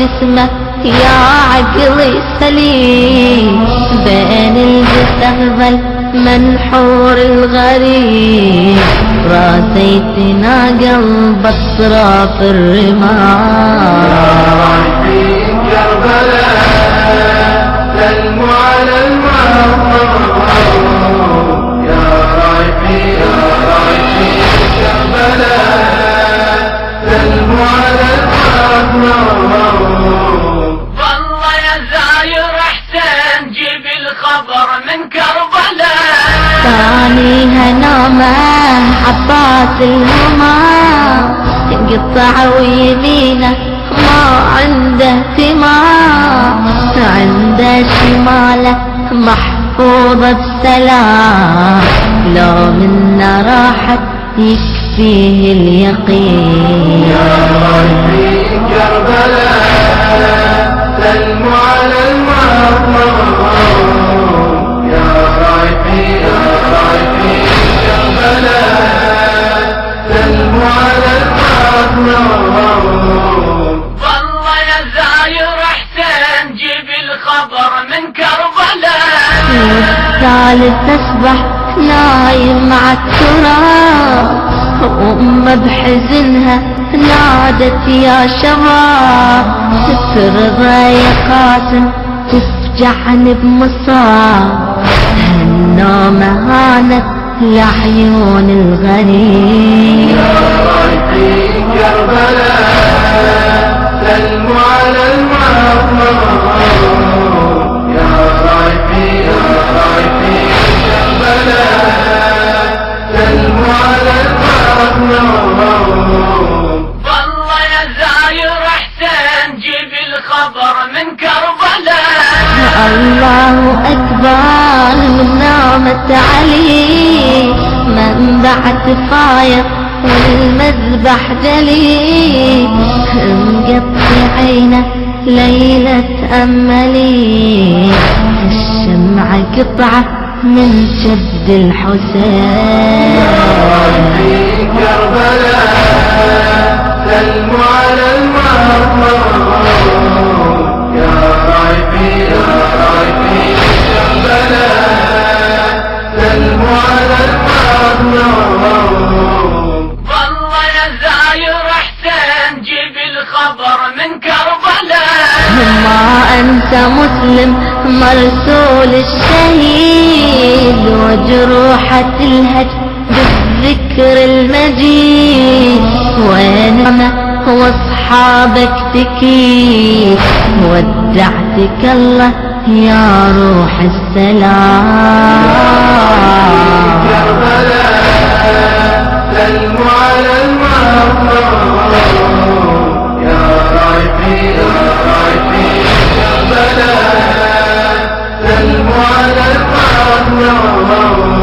جسمه يا عقلي سليم، بين الجثث منحور الغريب، راسيتنا قلب اطراف الرمال. كربلاء سلموا على المظلوم، يا رايحين يا رايحين كربلاء سلموا على المظلوم. والله يا زاير حسين جيب الخبر من كربلاء، ثانيها نومه عباس الهمام، ينقطع ويمينه ما عنده اهتمام، عنده شماله محفوظة بسلام، لو منا راحت يكفيه اليقين. يا رايحين كربلاء سلموا على المظلوم، يا رايحين يا رايحين كربلاء سلموا على المظلوم. والله يا زاير حسين جيب الخبر من كربلاء، والثالث تصبح نايم مع التراب، وأمه بحزنها نادت يا شباب، ترضى يا قاسم تفجعني بمصاب، النومة هانت لعيون الغريب. يا رايحين كربلاء سلموا على المظلوم، يا رايحين يا رايحين كربلاء سلموا على المظلوم. والله يا زاير حسين جيب الخبر من كربلاء، الله أكبر من نعمة علي، منبعة فاير والمذبح جلي، مقطعينه ليلة أملي، الشمعة قطعة من شد الحسين. كربلاء سلموا على المظلوم، يا رايحين يا رايحين كربلاء سلموا على المظلوم. والله يا زاير حسين جيب الخبر من كربلاء، ما أنت مسلم مرسول الشهيد، وجروحة الهج بالذكر المجيد، وينما واصحابك تكيد، ودعتك الله يا روح السلام. كربلاء سلموا على المظلوم، يا رايحين يا رايحين كربلاء سلموا على المظلوم.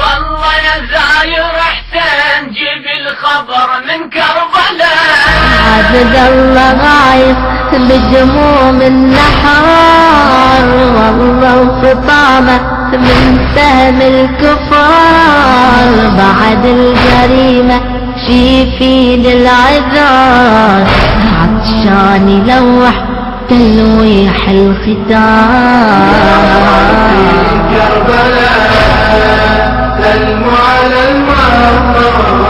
والله يا زاير حسين جيب الخبر من كربلاء، عبد الله غايب بجموم النحار، والله وفطامه من سهم الكفار، بعد الجريمة شي في للعذار، عطشان يلوح تلويح الختام. كربلاء سلموا على المظلوم،